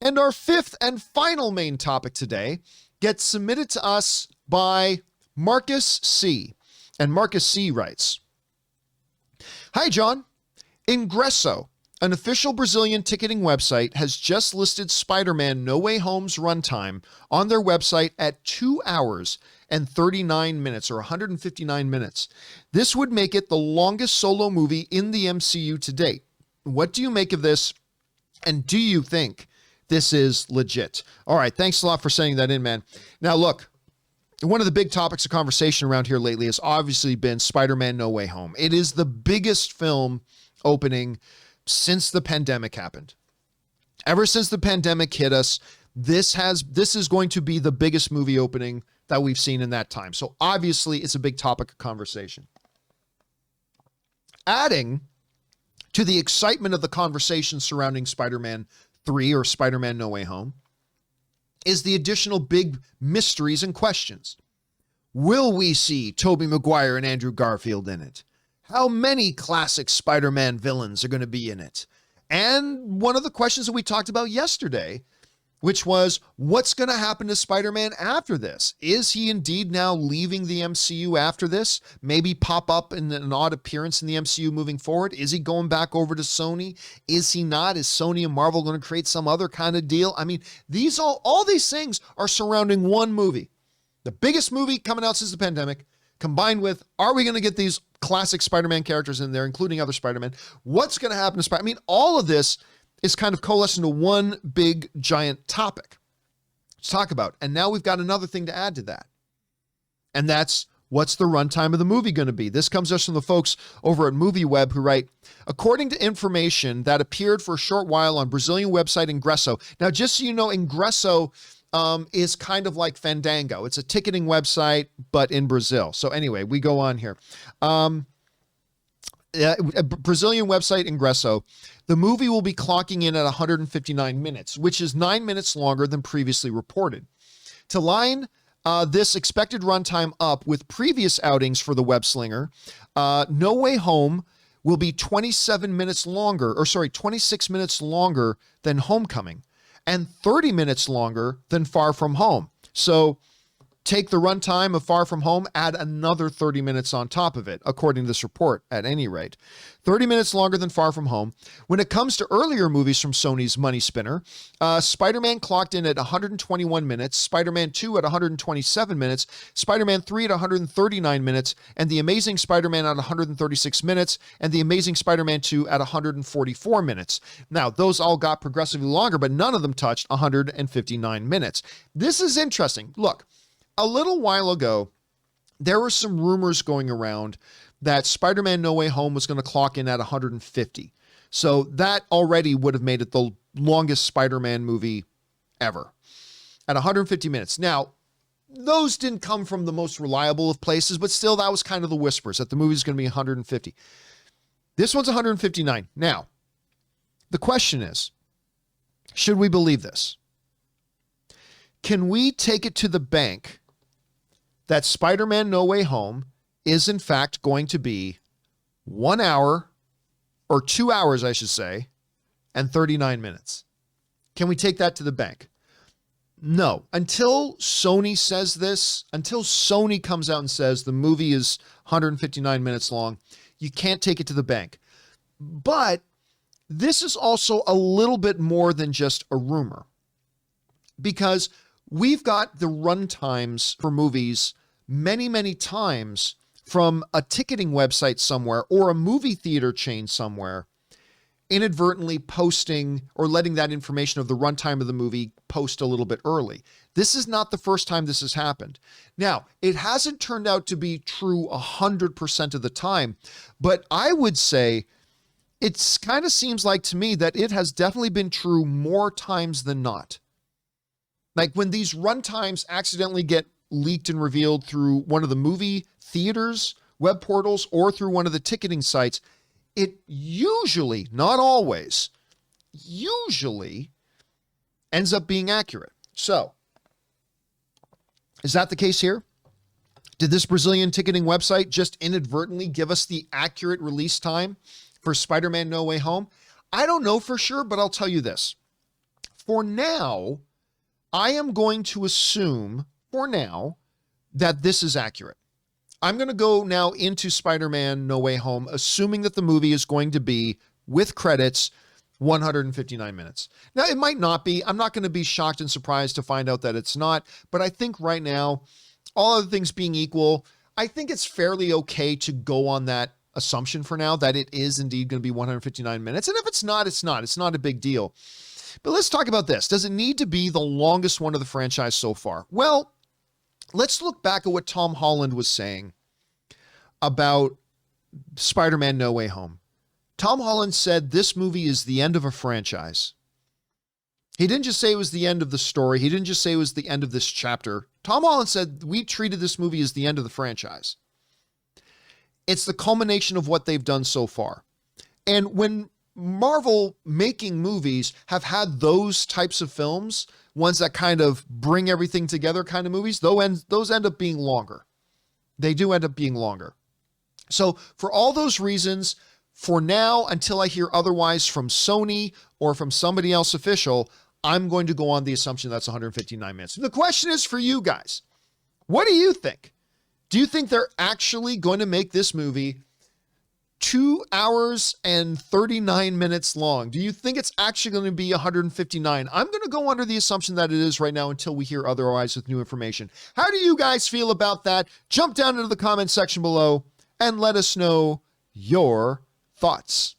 And our fifth and final main topic today gets submitted to us by Marcus C. And Marcus C writes, "Hi, John. Ingresso, an official Brazilian ticketing website, has just listed Spider-Man No Way Home's runtime on their website at 2 hours and 39 minutes, or 159 minutes. This would make it the longest solo movie in the MCU to date. What do you make of this? And do you think this is legit?" All right, thanks a lot for sending that in, man. Now, look, one of the big topics of conversation around here lately has obviously been Spider-Man No Way Home. It is the biggest film opening since the pandemic happened. Ever since the pandemic hit us, this is going to be the biggest movie opening that we've seen in that time. So obviously it's a big topic of conversation. Adding to the excitement of the conversation surrounding Spider-Man 3 or Spider-Man No Way Home is the additional big mysteries and questions. Will we see Tobey Maguire and Andrew Garfield in it? How many classic Spider-Man villains are going to be in it? And one of the questions that we talked about yesterday, which was, what's going to happen to Spider-Man after this? Is he indeed now leaving the MCU after this? Maybe pop up in an odd appearance in the MCU moving forward? Is he going back over to Sony? Is he not? Is Sony and Marvel going to create some other kind of deal? I mean, all these things are surrounding one movie. The biggest movie coming out since the pandemic, combined with, are we going to get these classic Spider-Man characters in there, including other Spider-Man? What's going to happen to Spider-Man? I mean, all of this is kind of coalesced into one big giant topic to talk about. And now we've got another thing to add to that. And that's, what's the runtime of the movie going to be? This comes us from the folks over at MovieWeb who write, according to information that appeared for a short while on Brazilian website Ingresso. Now, just so you know, Ingresso is kind of like Fandango. It's a ticketing website, but in Brazil. So anyway, we go on here. A Brazilian website Ingresso. The movie will be clocking in at 159 minutes, which is 9 minutes longer than previously reported. To line this expected runtime up with previous outings for the web slinger, No Way Home will be 26 minutes longer than Homecoming, and 30 minutes longer than Far From Home. So take the runtime of Far From Home, add another 30 minutes on top of it, according to this report, at any rate. 30 minutes longer than Far From Home. When it comes to earlier movies from Sony's Money Spinner, Spider-Man clocked in at 121 minutes, Spider-Man 2 at 127 minutes, Spider-Man 3 at 139 minutes, and The Amazing Spider-Man at 136 minutes, and The Amazing Spider-Man 2 at 144 minutes. Now, those all got progressively longer, but none of them touched 159 minutes. This is interesting. Look, a little while ago, there were some rumors going around that Spider-Man No Way Home was going to clock in at 150. So that already would have made it the longest Spider-Man movie ever, at 150 minutes. Now, those didn't come from the most reliable of places, but still, that was kind of the whispers that the movie's going to be 150. This one's 159. Now, the question is, should we believe this? Can we take it to the bank that Spider-Man No Way Home is in fact going to be 1 hour, or 2 hours, I should say, and 39 minutes? Can we take that to the bank? No. Until Sony says this, until Sony comes out and says the movie is 159 minutes long, you can't take it to the bank. But this is also a little bit more than just a rumor, because we've got the runtimes for movies many, many times from a ticketing website somewhere or a movie theater chain somewhere inadvertently posting or letting that information of the runtime of the movie post a little bit early. This is not the first time this has happened. Now, it hasn't turned out to be true 100% of the time, but I would say it kind of seems like to me that it has definitely been true more times than not. Like when these runtimes accidentally get leaked and revealed through one of the movie theaters, web portals, or through one of the ticketing sites, it usually, not always, usually ends up being accurate. So, is that the case here? Did this Brazilian ticketing website just inadvertently give us the accurate release time for Spider-Man No Way Home? I don't know for sure, but I'll tell you this. for now, I am going to assume for now that this is accurate. I'm going to go now into Spider-Man No Way Home, assuming that the movie is going to be, with credits, 159 minutes. Now, it might not be. I'm not going to be shocked and surprised to find out that it's not. But I think right now, all other things being equal, I think it's fairly okay to go on that assumption for now that it is indeed going to be 159 minutes. And if it's not, it's not. It's not a big deal. But let's talk about this. Does it need to be the longest one of the franchise so far? Well, let's look back at what Tom Holland was saying about Spider-Man No Way Home. Tom Holland said this movie is the end of a franchise. He didn't just say it was the end of the story. He didn't just say it was the end of this chapter. Tom Holland said we treated this movie as the end of the franchise. It's the culmination of what they've done so far. And when Marvel making movies have had those types of films, ones that kind of bring everything together kind of movies, those end up being longer. They do end up being longer. So for all those reasons, for now, until I hear otherwise from Sony or from somebody else official, I'm going to go on the assumption that's 159 minutes. The question is for you guys. What do you think? Do you think they're actually going to make this movie 2 hours and 39 minutes long? Do you think it's actually going to be 159? I'm going to go under the assumption that it is right now until we hear otherwise with new information. How do you guys feel about that? Jump down into the comment section below and let us know your thoughts.